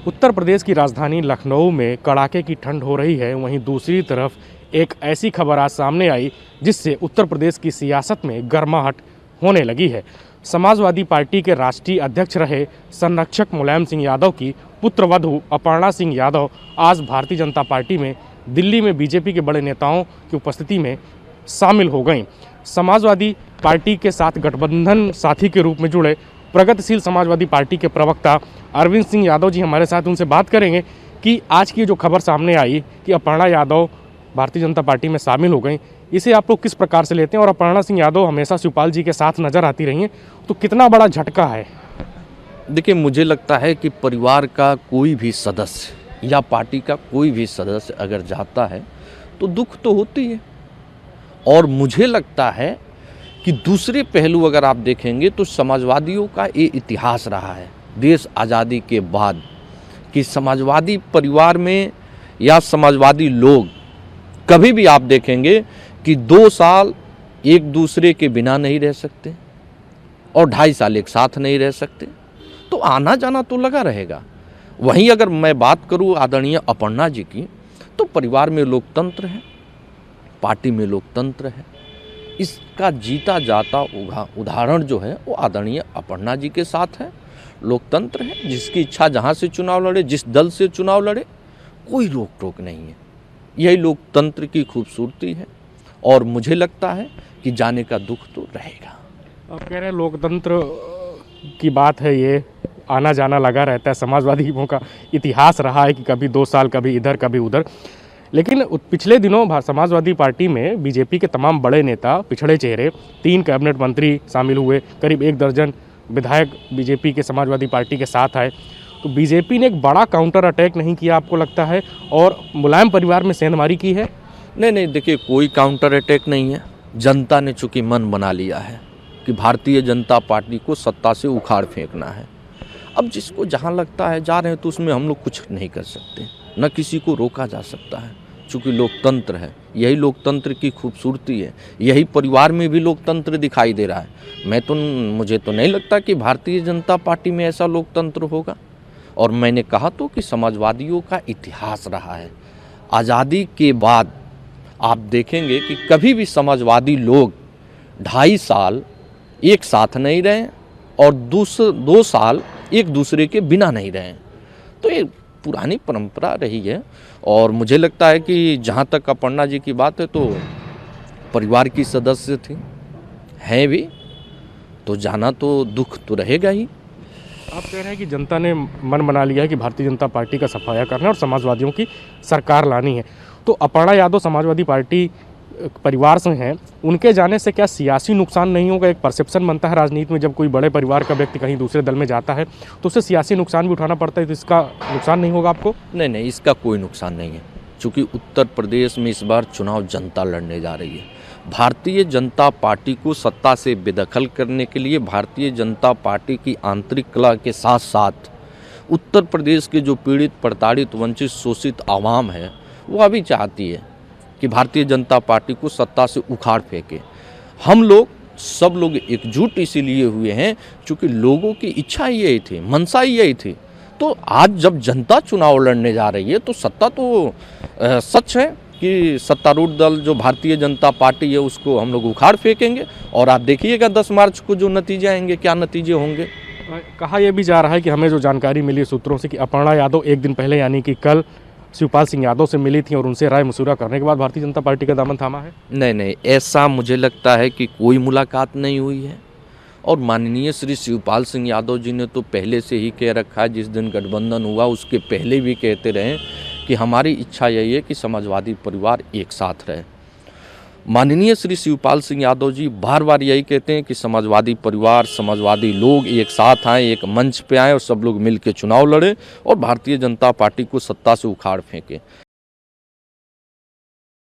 उत्तर प्रदेश की राजधानी लखनऊ में कड़ाके की ठंड हो रही है। वहीं दूसरी तरफ एक ऐसी खबर आज सामने आई जिससे उत्तर प्रदेश की सियासत में गर्माहट होने लगी है। समाजवादी पार्टी के राष्ट्रीय अध्यक्ष रहे संरक्षक मुलायम सिंह यादव की पुत्रवधू अपर्णा सिंह यादव आज भारतीय जनता पार्टी में दिल्ली में बीजेपी के बड़े नेताओं की उपस्थिति में शामिल हो गईं। समाजवादी पार्टी के साथ गठबंधन साथी के रूप में जुड़े प्रगतिशील समाजवादी पार्टी के प्रवक्ता अरविंद सिंह यादव जी हमारे साथ, उनसे बात करेंगे कि आज की जो खबर सामने आई कि अपर्णा यादव भारतीय जनता पार्टी में शामिल हो गई, इसे आप लोग किस प्रकार से लेते हैं। और अपर्णा सिंह यादव हमेशा शिवपाल जी के साथ नजर आती रही हैं, तो कितना बड़ा झटका है। देखिए, मुझे लगता है कि परिवार का कोई भी सदस्य या पार्टी का कोई भी सदस्य अगर जाता है तो दुख तो होती है। और मुझे लगता है कि दूसरे पहलू अगर आप देखेंगे तो समाजवादियों का ये इतिहास रहा है देश आज़ादी के बाद कि समाजवादी परिवार में या समाजवादी लोग कभी भी आप देखेंगे कि 2 साल एक दूसरे के बिना नहीं रह सकते और 2.5 साल एक साथ नहीं रह सकते, तो आना जाना तो लगा रहेगा। वहीं अगर मैं बात करूं आदरणीय अपर्णा जी की, तो परिवार में लोकतंत्र है, पार्टी में लोकतंत्र है। इसका जीता जाता उदाहरण जो है वो आदरणीय अपर्णा जी के साथ है। लोकतंत्र है, जिसकी इच्छा जहाँ से चुनाव लड़े, जिस दल से चुनाव लड़े, कोई रोक टोक नहीं है। यही लोकतंत्र की खूबसूरती है और मुझे लगता है कि जाने का दुख तो रहेगा। आप कह रहे हैं लोकतंत्र की बात है, ये आना जाना लगा रहता है। समाजवादियों का इतिहास रहा है कि कभी 2 साल कभी इधर कभी उधर, लेकिन पिछले दिनों समाजवादी पार्टी में बीजेपी के तमाम बड़े नेता, पिछड़े चेहरे, 3 कैबिनेट मंत्री शामिल हुए, करीब 1 दर्जन विधायक बीजेपी के समाजवादी पार्टी के साथ आए। तो बीजेपी ने एक बड़ा काउंटर अटैक नहीं किया आपको लगता है, और मुलायम परिवार में सेंधमारी की है? नहीं, देखिए, कोई काउंटर अटैक नहीं है। जनता ने चूंकि मन बना लिया है कि भारतीय जनता पार्टी को सत्ता से उखाड़ फेंकना है। अब जिसको जहाँ लगता है जा रहे हैं, तो उसमें हम लोग कुछ नहीं कर सकते, न किसी को रोका जा सकता है, चूँकि लोकतंत्र है। यही लोकतंत्र की खूबसूरती है। यही परिवार में भी लोकतंत्र दिखाई दे रहा है। मुझे तो नहीं लगता कि भारतीय जनता पार्टी में ऐसा लोकतंत्र होगा। और मैंने कहा तो कि समाजवादियों का इतिहास रहा है। आज़ादी के बाद आप देखेंगे कि कभी भी समाजवादी लोग 2.5 साल एक साथ नहीं रहे और 2 साल एक दूसरे के बिना नहीं रहे। तो ये पुरानी परंपरा रही है। और मुझे लगता है कि जहाँ तक अपर्णा जी की बात है, तो परिवार की सदस्य थी, हैं भी, तो जाना तो दुख तो रहेगा ही। आप कह रहे हैं कि जनता ने मन बना लिया है कि भारतीय जनता पार्टी का सफाया करना है और समाजवादियों की सरकार लानी है। तो अपर्णा यादव समाजवादी पार्टी परिवार से हैं, उनके जाने से क्या सियासी नुकसान नहीं होगा? एक परसेप्शन बनता है राजनीति में, जब कोई बड़े परिवार का व्यक्ति कहीं दूसरे दल में जाता है तो उसे सियासी नुकसान भी उठाना पड़ता है, तो इसका नुकसान नहीं होगा आपको? नहीं, इसका कोई नुकसान नहीं है, क्योंकि उत्तर प्रदेश में इस बार चुनाव जनता लड़ने जा रही है। भारतीय जनता पार्टी को सत्ता से बेदखल करने के लिए भारतीय जनता पार्टी की आंतरिक कलह के साथ साथ उत्तर प्रदेश के जो पीड़ित, प्रताड़ित, वंचित, शोषित आवाम है, वो अभी चाहती है कि भारतीय जनता पार्टी को सत्ता से उखाड़ फेंके। हम लोग सब लोग एकजुट इसीलिए हुए हैं क्योंकि लोगों की इच्छा यही थी, मंशा यही थी। तो आज जब जनता चुनाव लड़ने जा रही है तो सत्ता तो सच है कि सत्तारूढ़ दल जो भारतीय जनता पार्टी है उसको हम लोग उखाड़ फेंकेंगे। और आप देखिएगा 10 मार्च को जो नतीजे आएंगे, क्या नतीजे होंगे। कहा यह भी जा रहा है कि हमें जो जानकारी मिली सूत्रों से कि अपर्णा यादव 1 दिन पहले यानी कि कल शिवपाल सिंह यादव से मिली थी और उनसे राय मशूरा करने के बाद भारतीय जनता पार्टी का दामन थामा है। नहीं, ऐसा मुझे लगता है कि कोई मुलाकात नहीं हुई है। और माननीय श्री शिवपाल सिंह यादव जी ने तो पहले से ही कह रखा है, जिस दिन गठबंधन हुआ उसके पहले भी कहते रहे कि हमारी इच्छा यही है कि समाजवादी परिवार एक साथ रहे। माननीय श्री शिवपाल सिंह यादव जी बार बार यही कहते हैं कि समाजवादी परिवार, समाजवादी लोग एक साथ आएँ, एक मंच पे आएँ और सब लोग मिल के चुनाव लड़े और भारतीय जनता पार्टी को सत्ता से उखाड़ फेंके।